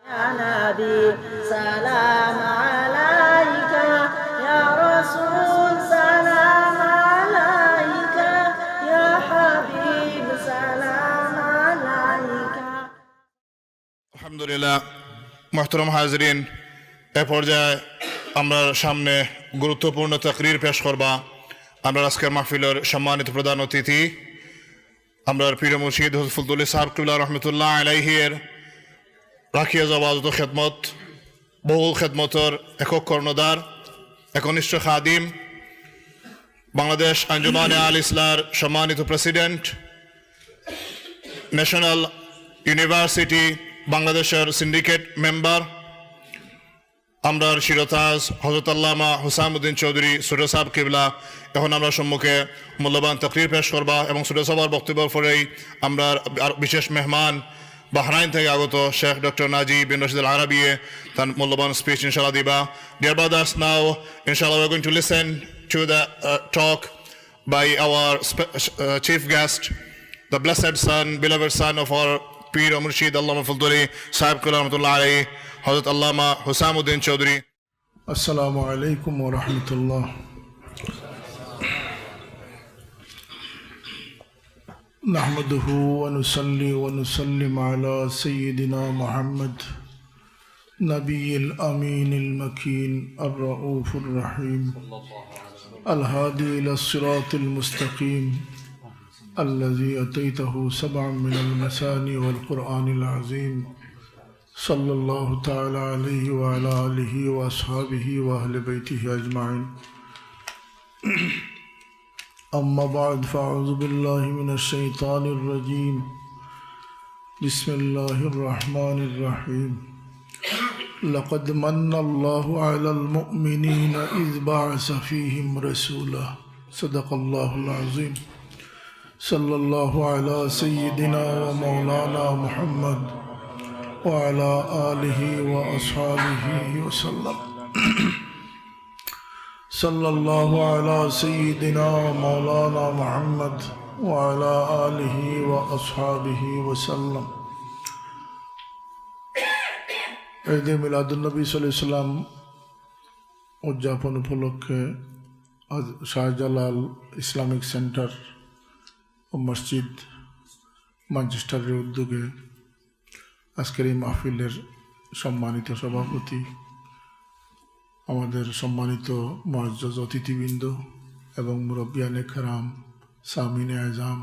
يا نبي سلام عليك يا رسول سلام عليك يا حبيب سلام عليك আলহামদুলিল্লাহ মুহতারাম হাজরিন, এ পর্যায়ে আমরা সামনে গুরুত্বপূর্ণ তাকরির পেশ করবা। আমরা আজকের মাহফিলের সম্মানিত প্রধান অতিথি আমরা পীর মুর্শিদ হযরত সাহেব কিবলা রহমতুল্লাহ আলাইহির রাখিয়া জওয়াজত খেদমত বহু খেদমতর একক কর্ণধার একনিষ্ঠ খাদিম বাংলাদেশ আঞ্জুমানে আল ইসলার সম্মানিত প্রেসিডেন্ট ন্যাশনাল ইউনিভার্সিটি বাংলাদেশের সিন্ডিকেট মেম্বার আমরার শিরতাজ হযরত আল্লামা হুসামউদ্দিন চৌধুরী ছোট সাহেব কিবলা এখন আমরা সম্মুখে মূল্যবান তাকরির পেশ করবা এবং ছোট সাহেবের বক্তব্যের পরেই আমরা বিশেষ মেহমান বাহরাইন থেকে আগত শেখ ডক্টর নাজি বিন রশিদ আল আরাবি তার মূল্যবান স্পিচ ইনশাআল্লাহ দিবা। Dear brothers, now inshallah we're going to listen to the talk by our chief guest, the blessed son, beloved son of our Pir Murshid Allama Fulduli Sahib Qul Rahmatullah Alayhi, Hazrat Allama Husamuddin Chaudhry. Assalamu alaikum wa rahmatullah. نحمده ونصلي ونسلم على سيدنا محمد نبي الأمين المكين الرؤوف الرحيم الهادي إلى الصراط المستقيم الذي أتيته سبعا من المثاني والقرآن العظيم صلى الله تعالى عليه وعلى آله وأصحابه وأهل بيته أجمعين. أما بعد فأعوذ بالله من الشيطان الرجيم. بسم الله الرحمن الرحيم. لقد من الله على المؤمنين إذ بعث فيهم رسولا. صدق الله العظيم. صلى الله على سيدنا ومولانا محمد وعلى آله وأصحابه وسلم. صلى الله على سيدنا ومولانا محمد وعلى آله وأصحابه وسلم. ঈদে মিলাদুন্নবী সাল্লাল্লাহু আলাইহি সাল্লাম উদযাপন উপলক্ষে আজ Shahjalal Islamic centre ও মসজিদ ম্যানচেস্টারের উদ্যোগে আজকের এই মাহফিলের সম্মানিত সভাপতি, আমাদের সম্মানিত মুআজ্জাজ অতিথিবৃন্দ এবং মুরব্বিয়ানে কেরাম, সামিনে আজম,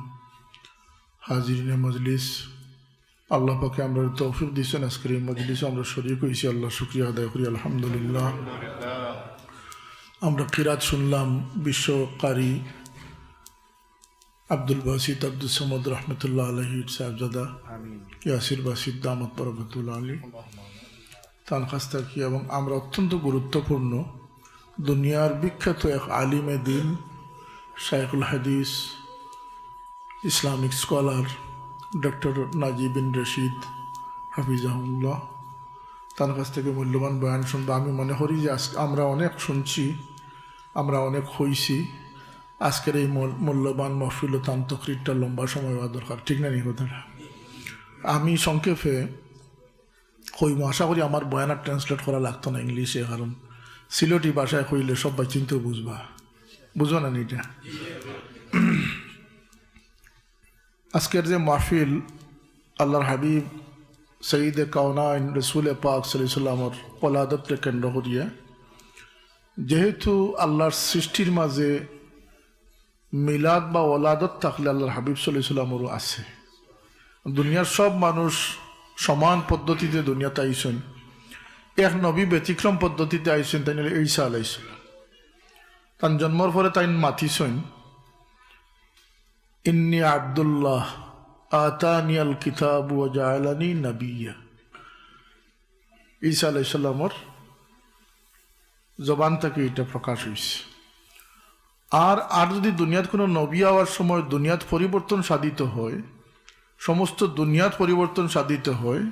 হাজিরিনে মজলিস, আল্লাহ পাকে আমরা তৌফিক দিয়েছেন আজকের এই মজলিসে আমরা শরীক হয়েছি। আল্লাহ শুকরিয়া আদায় করি আলহামদুলিল্লাহ। আমরা কিরাত শুনলাম বিশ্বকারী আব্দুল বাসিত আব্দুল সামাদ রহমতুল্লাহ আলাইহির সাহেবজাদা ইয়াসির বাসিত দামাত বরকতুল্লাহ আলী তার কাছ থেকে, এবং আমরা অত্যন্ত গুরুত্বপূর্ণ দুনিয়ার বিখ্যাত এক আলিমে দিন শাইখুল হাদিস ইসলামিক স্কলার ডক্টর নাজি বিন রশিদ হাফিজাহুল্লাহ তার কাছ থেকে মূল্যবান বয়ান শুনবো। আমি মনে করি যে আজকে আমরা অনেক শুনছি, আমরা অনেক হইছি, আজকের এই মূল্যবান মহফিল ও তান তকরিরটা লম্বা সময় হওয়া দরকার, ঠিক না? এই কথাটা আমি সংক্ষেপে কইব, আশা করি আমার বয়ান ট্রান্সলেট করা লাগতো না ইংলিশে, কারণ সিলেটি ভাষায় কইলে সবাই চিনতেও বুঝবো না এটা। আজকের যে মাহফিল আল্লাহর হাবিব সঈদে কাওনাইন রসুল পাক সাল্লাল্লাহু আলাইহি ওয়াসাল্লামের ওলাদতকে কেন্দ্র করিয়া, যেহেতু আল্লাহর সৃষ্টির মাঝে মিলাদ বা ওলাদত থাকলে আল্লাহর হাবিব সাল্লাল্লাহু আলাইহি ওয়াসাল্লামেরও আছে। দুনিয়ার সব মানুষ সমান পদ্ধতিতে দুনিয়াতে আইসেন, এক নবী ব্যতিক্রম পদ্ধতিতে আইসেন, তাই নিলে ঈসা আলাইহিস সালাম। তার জন্মর পরে তাই মাতিছেন ইন্নী আব্দুল্লাহ আতানি আল কিতাব ওয়া জাআলানি নাবিয়্যা। ঈসা আলাইহিস সালামের জবান থেকে এটা প্রকাশ হয়েছে। আর যদি দুনিয়াত কোনো নবী হওয়ার সময় দুনিয়াত পরিবর্তন সাধিত হয়, সমস্ত দুনিয়াত পরিবর্তন সাধিত হয়,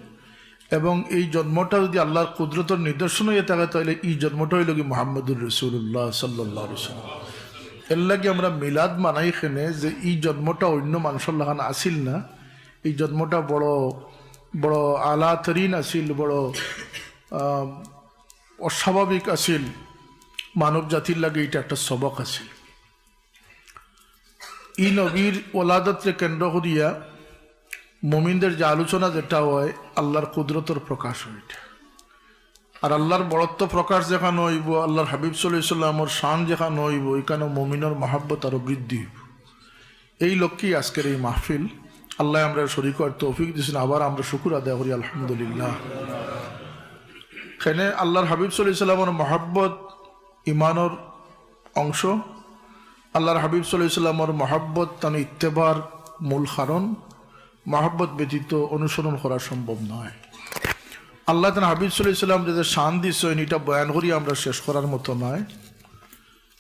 এবং এই জন্মটা যদি আল্লাহর কুদরতের নিদর্শন হয়ে থাকে, তাহলে এই জন্মটা হইল কি মুহাম্মদুর রাসূলুল্লাহ সাল্লাল্লাহু আলাইহি ওয়াসাল্লাম। এর লাগে আমরা মিলাদ মানাই খেনে যে এই জন্মটা অন্য মানুষের লাগান আসিল না, এই জন্মটা বড় বড় আলাতরিন আছিল, বড় অস্বাভাবিক আছিল, মানব জাতির লাগে এটা একটা সবক আছিল। ই নবীর ওলাদতরে কেন্দ্র করিয়া মুমিনদের যে আলোচনা যেটা হয় আল্লাহর কুদরতর প্রকাশ হয়, আর আল্লাহর বড়ত্ব প্রকাশ যেখানে হইব, আল্লাহর হাবিব সাল্লাল্লাহু আলাইহি ওয়াসাল্লামর শান যেখানে হইব, এখানে মুমিনের মহাব্বত আরো বৃদ্ধি হইব। এই লক্ষ্যেই আজকের এই মাহফিল। আল্লাহ আমরা শরীক আর তৌফিক দিয়েছেন, আবার আমরা শুকর আদায় করি আলহামদুলিল্লাহ। এখানে আল্লাহর হাবিব সাল্লাল্লাহু আলাইহি ওয়াসাল্লামের মহাব্বত ইমানের অংশ। আল্লাহর হাবিব সাল্লাল্লাহু আলাইহি ওয়াসাল্লামের মহাব্বত তার ইত্তেবার মূল কারণ। মহাব্বত ব্যতীত অনুসরণ করা সম্ভব নয়। আল্লাহ তার হাবিব সাল্লাল্লাহু আলাইহি ওয়াসাল্লাম যে শান দিয়েছেন এটা বয়ান করি আমরা শেষ করার মতো নয়।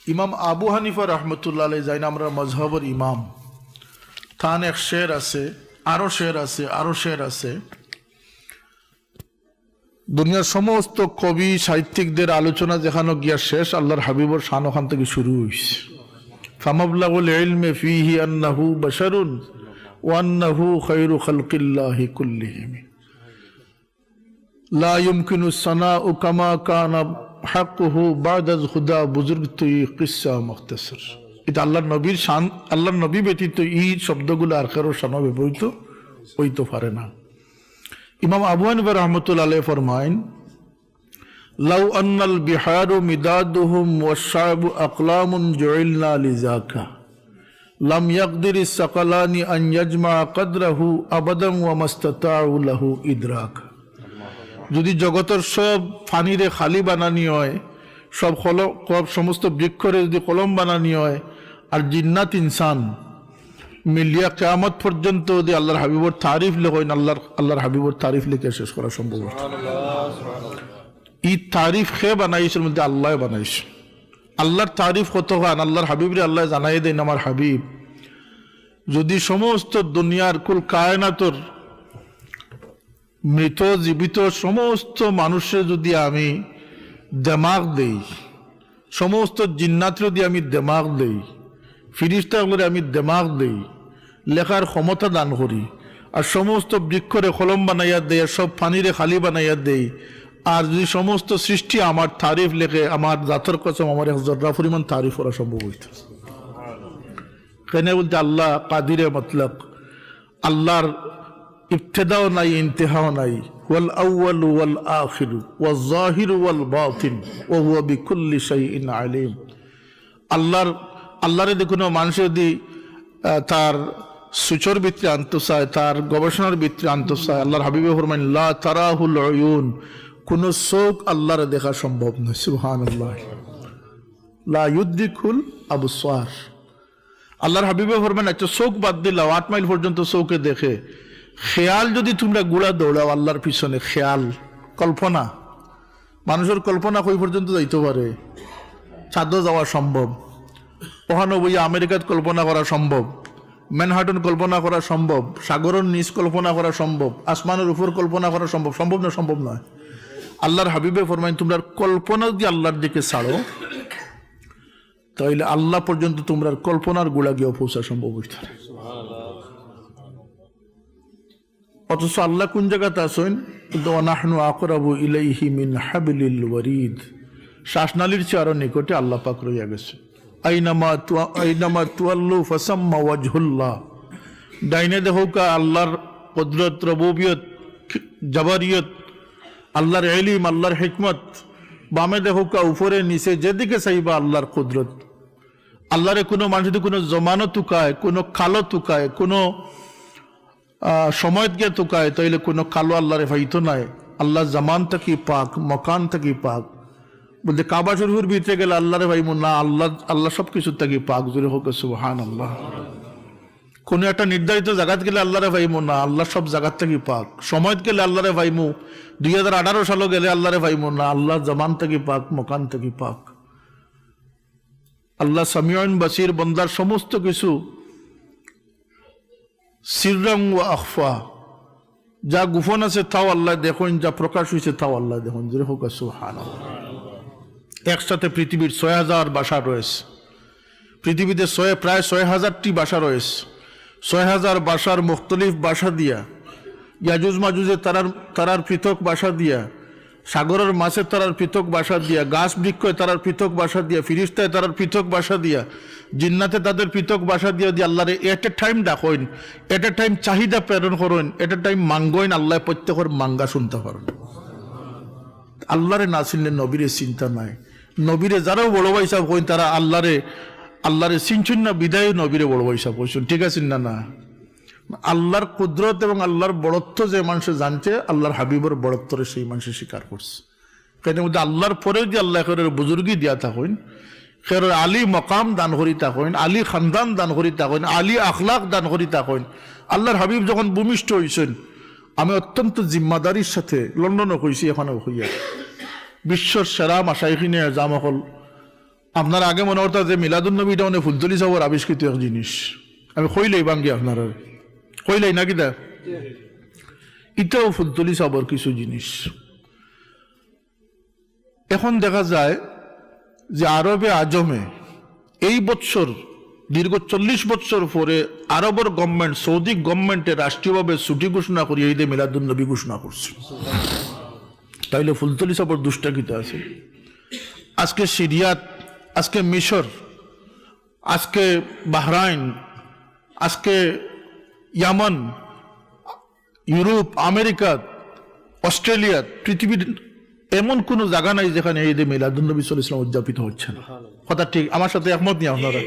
ইমাম আবু হানিফা রহমতুল্লাহ আলাইহি যাইন আমরা মযহবের ইমাম, তার এক শের আছে, আরো শের আছে, আরো শের আছে। দুনিয়ার সমস্ত কবি সাহিত্যিকদের আলোচনা যেখানে গিয়া শেষ, আল্লাহর হাবিবর শান ওখান থেকে শুরু হয়েছে। ফামাবলাগুল ইলমি ফীহি আন্নাহু বাশারুন ওয়া আন্নাহু খায়রু খালকিল্লাহি কুল্লিহিম লা ইউমকিনু সানাউ কামা কানা হাক্কুহু বা'দা খুদা। বুজুর্গ তুই কিসসা মুখতাসর। এটা আল্লাহর নবীর শান, আল্লাহর নবী ব্যতীত এই শব্দগুলো আর কারো শানে ব্যবহৃত হইতে পারে না। ইমাম আবু হানিফা রাহমাতুল্লাহ আলাইহি ফরমায়েন, লাউ আন্নাল বিহারু মিদাদুহুম ওয়াশ-শা'বু আকলামুন জুইলনা লিযাকা লাম ইয়াকদিরিস সাকালানি আন ইয়াজমা কদরাহু আবাদান ওয়া মাস্তাতাউ লাহু ইদরাক। যদি জগতের সব ফানিরে খালি বানানি হয়, সব সমস্ত বৃক্ষরে যদি কলম বানানি হয়, আর জিন্নাত ইনসান মিলিয়া কিয়ামত পর্যন্ত যদি আল্লাহর হাবিবর তারিফ লেখেন, আল্লাহর হাবিবর তারিফ লিখে শেষ করা সম্ভব। এই তারিফ খে বানাইছেন মধ্যে আল্লাহ বানাইছে। আল্লাহর তারিফ কত গান আল্লাহর হাবিবরে আল্লাহ জানাই দেন, আমার হাবিব যদি সমস্ত দুনিয়ার কুল কায়নাতর মৃত জীবিত সমস্ত মানুষের যদি আমি দেমাগ দেই, সমস্ত জিন্নাত যদি আমি দেমাগ দেই, ফিরিস্তাগুলোরে আমি দেমাগ দেই, লেখার ক্ষমতা দান করি, আর সমস্ত বৃক্ষরে কলম বানাইয়া দেই, আর সব পানিরে খালি বানাইয়া দেই, আর যদি সমস্ত সৃষ্টি আমার তারিফ লেখে, আমার জাতর কসম আমার এক জর্রা পরিমাণ তারিফ করা সম্ভব হইত। কেন বলতে আল্লাহ কাদিরে মতলক, আল্লাহর ইবতেদাও নাই, ইন্তেহাও নাই। ওয়াল আউয়ালু ওয়াল আখিরু ওয়াল যাহিরু ওয়াল বাতিন ওয়া হুয়া বিকুল্লি শাইইন আলিম। আল্লাহরে দেখুন মানুষ যদি তার সুচর ভিতরে আনতে চায়, তার গবেষণার ভিতরে আনতে চায়, আল্লাহর হাবিবে ফরমাইন লা তারাহুল উয়ুন, কোন চোখ আল্লাহরে দেখা সম্ভব নয়। সুবহানাল্লাহ। লা ইউদ্রিকুল আবসার। আল্লাহর হাবিবে ফরমাইন আচ্ছা চোখ বাদ দিলাও, 8 মাইল পর্যন্ত চোখে দেখে, খেয়াল যদি তোমরা গুড়া দৌড়াও আল্লাহর পিছনে, খেয়াল কল্পনা, মানুষের কল্পনা কই পর্যন্ত যাইতে পারে? চাঁদও যাওয়া সম্ভব, ওখানে বইয়া আমেরিকাত কল্পনা করা সম্ভব, ম্যানহাটন কল্পনা করা সম্ভব, সাগরের নিচ কল্পনা করা সম্ভব, আসমানের উপর কল্পনা করা সম্ভব। সম্ভব না? সম্ভব নয়। আল্লাহর হাবিবে ফরমাইন তোমরা কল্পনা যদি আল্লাহর দিকে ছাড়ো, তাহলে আল্লাহ পর্যন্ত তোমরা কল্পনার গোড়া গিয়ে পৌঁছা সম্ভব হইতে। অথচ আল্লাহ কোন জায়গাতে আছেন? নাহনু আকরাবু ইলাইহি মিন হাবলিল ওয়ারিদ। শ্বাসনালীর চেয়ে আরো নিকটে আল্লাহ পাক রইয়া গেছে। আইনামা তুয়াল্লু ফাসাম্মা ওয়াজহুল্লাহ। ডাইনে দেখো কা আল্লাহর কুদরত, রুবুবিয়ত, জাবারিয়ত, আল্লাহর ইলম, আল্লাহর হিকমত। বামে দেখো কা উপরে নিচে যেদিকে চাইবা আল্লাহর কুদরত। আল্লাহরে কোনো মানুষ যদি কোনো জমানো তুকায়, কোনো কালো তুকায়, কোনো সময় গিয়ে তুকায়, তাইলে কোনো কালো আল্লাহরে ফাইতো নাই। আল্লাহ জামান থাকি পাক, মকান থাকি পাক। বলতে কাবা শরীফের ভিতরে গেলে আল্লাহরে ভাইমু না, আল্লাহ সবকিছু থাকি পাক। জোরে হোক সুবহানাল্লাহ। কোনো একটা নির্ধারিত জায়গাত গেলে আল্লাহরে ভাইমু না, আল্লাহ সব জায়গার থাকি পাক। সময় গেলে আল্লাহরে ভাইমু, 2018 সালে গেলে আল্লাহরে ভাইমু না, আল্লাহ জামান থাকি পাক, মকান থাকি পাক। আল্লাহ সামিউন বাসির, বন্দার সমস্ত কিছু সিররাম ওয়া আখফা, যা গোপন আছে তাও আল্লাহ দেখুন, যা প্রকাশ হয়েছে তাও আল্লাহ দেখুন। জোরে হোক সুবহানাল্লাহ। একসাথে পৃথিবীর 6000 ভাষা রয়েছে। পৃথিবীতে প্রায় 6000টি ভাষা রয়েছে। 6000 ভাষার মুখতলিফ ভাষা দিয়া ইয়াজুজ মাজুজে তারার পৃথক বাসা দিয়া, সাগরের মাছের তারার পৃথক বাসা দিয়া, গাছ বৃক্ষ তারার পৃথক বাসা দিয়া, ফিরিস্তায় তারার পৃথক বাসা দিয়া, জিন্নাতে তাদের পৃথক বাসা দিয়া দিয়ে আল্লাহরে এট এ টাইম ডাকইন, এট এ টাইম চাহিদা প্রেরণ করেন, এট এ টাইম মাঙ্গইন, আল্লাহ প্রত্যেকের মাঙ্গা শুনতে পারেন। আল্লাহরে না চিনলে নবীরে চিন্তা নাই। নবীরে যারাও বড় ভাই সাহেব হইন তারা আল্লাহরে চিনছুন না, বিদায় নবীরে বড় ভাই সাহেব হইছুন, ঠিক আছে না? না, আল্লাহর কুদরত এবং আল্লাহর বড়ত্ব যে মানুষে জানছে, আল্লাহর হাবিবর বড়ত্বরে সেই মানুষে স্বীকার করছে। কেন মধ্যে আল্লাহর পরেও যে আল্লাহ বুজুর্গি দিয়া থাকেন, খের আলী মকাম দান করি থাকেন, আলী খানদান দান করি থাকেন, আলী আখলাক দান করি থাকেন। আল্লাহর হাবিব যখন ভূমিষ্ঠ হয়েছেন, আমি অত্যন্ত জিম্মাদারির সাথে লন্ডনে কইছি, এখানে হইয়া বিশ্বর সেরা মাসাইখিনে জামা হল। আপনার আগে মনে হতো যে মিলাদুন্নবীটা মানে ফুলতলি সাহর আবিষ্কৃত এক জিনিস। আমি কইলেই বাঙ্গি আপনার কইলাই নাকি দা, এটাও ফুলতলি সাহর কিছু জিনিস। এখন দেখা যায় যে আরবে আজমে এই বছর দীর্ঘ 40 বছর পরে আরবের গভর্নমেন্ট, সৌদি গভর্নমেন্টে রাষ্ট্রীয়ভাবে ছুটি ঘোষণা করি ঈদে মিলাদুন্নবী ঘোষণা করছে। তাইলে ফুলতলি সাহর দুষ্টা কিতা আছে। আজকে সিরিয়াত, আজকে মিশর, আজকে বাহরাইন, আজকে ইয়ামান, ইউরোপ, আমেরিকা, অস্ট্রেলিয়া, পৃথিবীর এমন কোন জায়গা নাই যেখানে ঈদে মিলাদুন্নবী সাল্লাল্লাহু আলাইহি ওয়াসাল্লাম উদযাপিত হচ্ছে না। কথা ঠিক, আমার সাথে একমত নিয়ে আপনারা?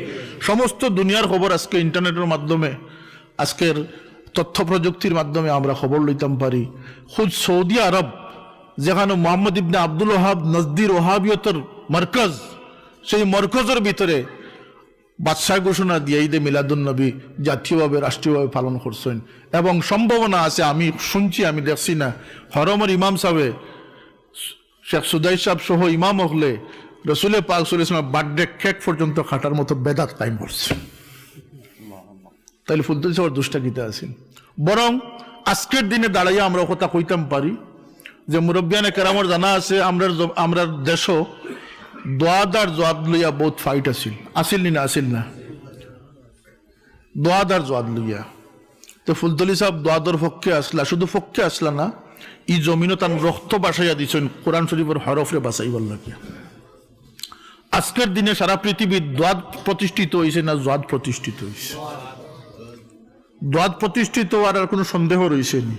সমস্ত দুনিয়ার খবর আজকে ইন্টারনেটের মাধ্যমে, আজকের তথ্য প্রযুক্তির মাধ্যমে আমরা খবর লইতাম পারি। খুদ সৌদি আরব, যেখানে মোহাম্মদ ইবনে আব্দুল ওহাব নজদির ওহাবিয়তের মার্কাজ, সেই মরকজের ভিতরে বাদশাহ ঘোষণা দিয়ে ঈদে মিলাদুন্নবী জাতীয়ভাবে রাষ্ট্রীয়ভাবে পালন করছেন। এবং সম্ভাবনা আছে, আমি শুনছি, আমি দেখছি না, হরমের ইমাম সাহেব শেখ সুদাই সাহেব সহ ইমাম হলে রসুলের পাক সাল্লাল্লাহু আলাইহি ওয়াসাল্লাম বার্থডে কেক পর্যন্ত খাটার মতো বেদাত কায়েম করছে। তাইলে ফুলতলি সাহেব দুষ্টা গীতা আছেন। বরং আজকের দিনে দাঁড়াইয়া আমরা কথা কইতাম পারি যে মুরব্বিয়ানে কেরামর জানা আছে, আমরা দেশও দোয়াদার জোয়াদ লইয়া বহুত ফাইট আসিল নি না, আসিল না, দোয়াদার জোয়াদ লইয়া। তো ফুলতলি সাহেব দোয়াদর পক্ষে আসলা, শুধু পক্ষে আসলা না, ই জমিনও তার রক্ত বাসাইয়া দিচ্ছেন কোরআন শরীফের হরফরে বাসাইবার লাগিয়া। আজকের দিনে সারা পৃথিবীর দোয়াদ প্রতিষ্ঠিত হয়েছে না জোয়াদ প্রতিষ্ঠিত হয়েছে? দোয়াদ প্রতিষ্ঠিত হওয়ার আর কোনো সন্দেহ রয়েছে নি।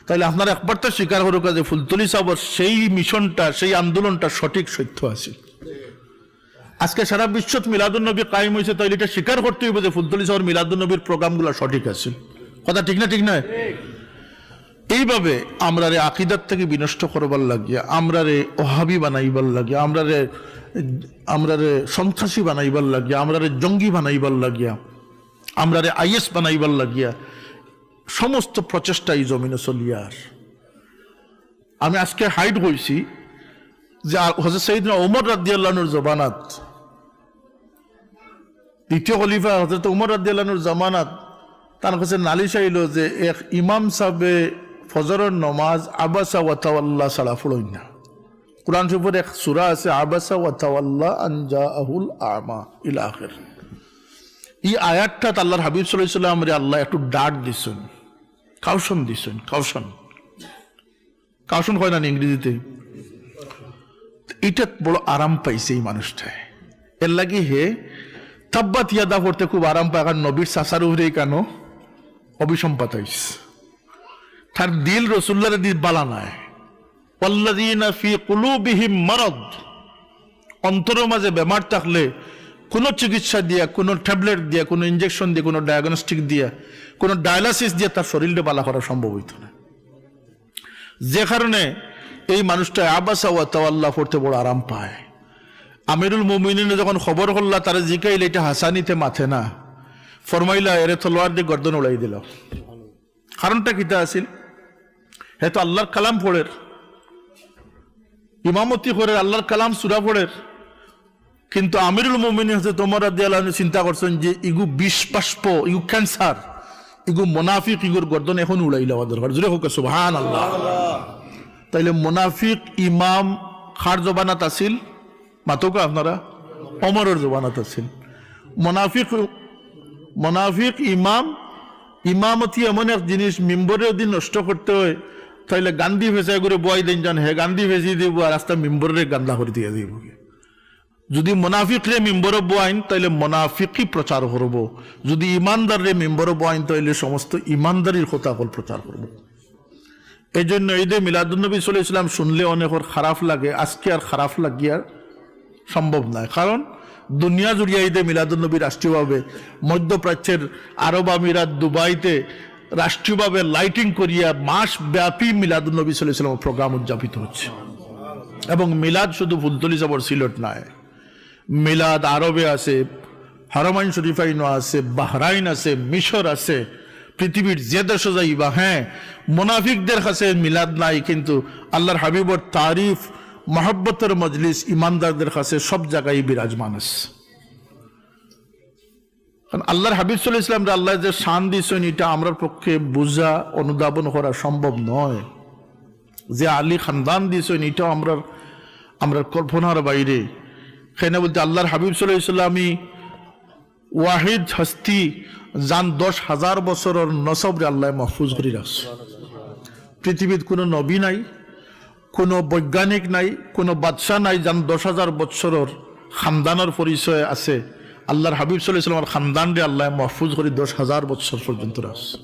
তাইলে আপনারা একবার তো স্বীকার করুক যে ফুলতলি সাহেবের সেই মিশনটা, সেই আন্দোলনটা সঠিক সত্য আছে। আজকে সারা বিশ্বত মিলাদুন্নবী কায়েম হয়েছে, তাইলে এটা স্বীকার করতে হইব যে ফুলতলি সাহেবের মিলাদুন্নবীর প্রোগ্রামগুলো সঠিক আছে। কথা ঠিক না? ঠিক নয়? এইভাবে আমরা রে আকিদার থেকে বিনষ্ট করবার লাগিয়া, আমরা রে ওহাবি বানাইবার লাগিয়া, আমরা রে সন্ত্রাসী বানাইবার লাগিয়া, আমরা রে জঙ্গি বানাইবার লাগিয়া, আমরা রে আইএস বানাইবার লাগিয়া সমস্ত প্রচেষ্টা এই জমিনে চলিয়ার। আমি আজকে হাইট হয়েছি যে হযরত সাইয়েদনা ওমর রাদিয়াল্লাহু আনহুর জমানাত, দ্বিতীয় খলিফা হযরত ওমর রাদিয়াল্লাহু আনহুর জামানাত, তার কাছে নালিশ আইল যে এক ইমাম সাহেবে ফজরের নমাজ আবাসা ওয়া তাওয়াল্লা ছাড়া পড়েন না। কুরআন শরীফের এক সূরা আছে, আবাসা ওয়া তাওয়াল্লা আন জাআহুল আ'মা ইলা আখির। এই আয়াতটা আল্লাহর হাবিব সাল্লাল্লাহু আলাইহি ওয়াসাল্লাম রে আল্লাহ একটু ডাক দিছেন, কাউশন দিছেন। কাউশন হয় না ইংরেজিতে। এটা বড় আরাম পাইছে এই মানুষটায়। এর লাগি হে তাব্বাত ইয়াদা পড়তে খুব আরাম পায়, কারণ নবীর চাচার উপরে কেন অভিসম্পাত হইছে। তার দিল রাসূলুল্লাহর দিল বালা নাই। ওয়াল্লাযীনা ফি কুলুবিহিম মারাদ, অন্তরের মাঝে বেমার থাকলে কোনো চিকিৎসা দিয়া, কোনো ট্যাবলেট দিয়া, কোনো ইনজেকশন দিয়ে, কোনো ডায়াগনস্টিক দিয়া, কোনো ডায়ালাসিস দিয়ে তার শরীরটা বালা করা সম্ভব হইত না। যে কারণে এই মানুষটা আবাসা ওয়া তাওয়াল্লা পড়তে বড় আরাম পায়। আমিরুল মুমিনিন যখন খবর করলা, তারা জিকাইলে এটা হাসানিতে মাথে না, ফরমাইলা এরে তলোয়ার দিয়ে গর্দন উড়াই দিল। কারণটা কিতা আছিল? হয়তো আল্লাহর কালাম পড়ের, ইমামতি করে আল্লাহর কালাম সূরা পড়ের, কিন্তু আমিরুল মুমিনিন হযরত ওমর রাদিয়াল্লাহু আনহু চিন্তা করছেন যে ইগু বিষ বাষ্প, ইগু ক্যান্সার, ইগু মুনাফিক, ইগুর গর্দন এখন উড়াই লওয়া দরকার। জোরে হোক সুবহানাল্লাহ। তাইলে মুনাফিক ইমাম খার জবানাত আছিল, মাতোকা আপনারা ওমরের জবানাত আছিল। মুনাফিক ইমাম ইমামতি এমন এক জিনিস, মিম্বরে যদি নষ্ট করতে হয় তাইলে গান্ধী ফেঁচাই করে বয় দেন যান, হে গান্ধী ফেঁচিয়ে দিব আর রাস্তা মিম্বরের গান্দা করে দিয়ে দিব। যদি মুনাফিকরে মিম্বর বয়াইন তাইলে মুনাফিকই প্রচার করব, যদি ইমানদাররে মিম্বর বয়াইন তাইলে সমস্ত ইমানদারির কথা প্রচার করব। এই জন্য ঈদে মিলাদুন্নবী সাল্লাল্লাহু আলাইহি ওয়াসাল্লাম শুনলে অনেকের খারাপ লাগে, আজকে আর খারাপ লাগিয়া সম্ভব নয়। কারণ দুনিয়া জুড়িয়া ঈদে মিলাদুন্নবী রাষ্ট্রীয়ভাবে, মধ্যপ্রাচ্যের আরব আমিরাত দুবাইতে রাষ্ট্রীয়ভাবে লাইটিং করিয়া মাস ব্যাপী মিলাদুন্নবী সাল্লাল্লাহু আলাইহি ওয়াসাল্লামের প্রোগ্রাম উদযাপিত হচ্ছে। এবং মিলাদ শুধু ফুলতলি সাবর সিলেট নয়, মিলাদ আরবে আছে, হারমাইন শরীফাইন আছে, বাহরাইন আছে, মিশর আছে, পৃথিবীর যে দেশ যাইবা। হ্যাঁ, মুনাফিকদের কাছে মিলাদ নাই, কিন্তু আল্লাহর হাবিবর তারিফ মহব্বতের মজলিস ইমানদারদের কাছে সব জায়গায় বিরাজমান আছে। কারণ আল্লাহর হাবিব সাল্লাল্লাহু আলাইহি ওয়াসাল্লাম আল্লাহ যে শান দিয়েছেন এটা আমরার পক্ষে বোঝা অনুধাবন করা সম্ভব নয়। যে আলী খানদান দিয়েছেন এটাও আমরা কল্পনার বাইরে। সেখানে বলতে আল্লাহর হাবিব সাল্লাল্লাহু আলাইহি ওয়াসাল্লামই ওয়াহিদ হস্তি যান 10,000 বছরের নসবরে আল্লাহ মাহফুজ করে রাখছে। পৃথিবীর কোনো নবী নাই, কোনো বৈজ্ঞানিক নাই, কোনো বাদশাহ নাই যান 10,000 বছরের খানদানের পরিচয় আছে। আল্লাহর হাবিব সাল্লাল্লাহু আলাইহি ওয়াসাল্লামের খানদানরে আল্লাহ মাহফুজ করে 10,000 বছর পর্যন্ত রাখছে।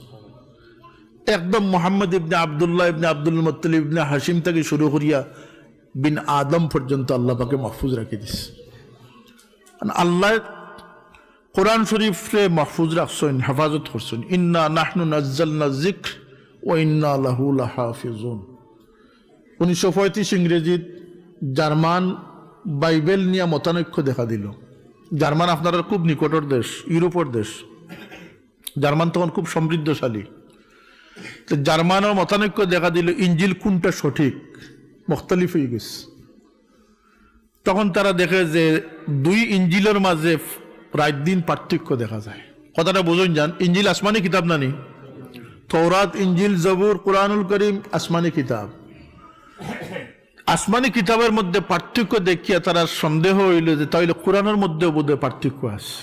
একদম মোহাম্মদ ইবনে আব্দুল্লাহ ইবনে আব্দুল মুত্তালিব ইবনে হাশিম থেকে শুরু করিয়া বিন আদম পর্যন্ত আল্লাহ পাকে মাহফুজ রেখে দিছে। আল্লাহ কোরআন শরীফে মাহফুজ রাখছেন, হেফাজত করছেন। ইন্না নাহনু নাজ্জালনা যিকর ওয়া ইন্না লাহু লাহাফিজুন। 1935 ইংরেজিত জার্মান বাইবেল নিয়ে মতানৈক্য দেখা দিল। জার্মান আপনারা খুব নিকটের দেশ, ইউরোপের দেশ। জার্মান তখন খুব সমৃদ্ধশালী। তো জার্মানের মতানৈক্য দেখা দিল ইঞ্জিল কোনটা সঠিক, মুখতালিফ হয়ে গেছে। তখন তারা দেখে যে 2 ইঞ্জিলের মাঝে রাত দিন পার্থক্য দেখা যায়। কথাটা বুঝুন যান, ইঞ্জিল আসমানি কিতাব নানি, তৌরাত, ইঞ্জিল, জবুর, কুরআনুল করিম আসমানি কিতাব। আসমানি কিতাবের মধ্যে পার্থক্য দেখিয়া তারা সন্দেহ হইল যে তাইলে কোরআনের মধ্যে বোধহয় পার্থক্য আছে।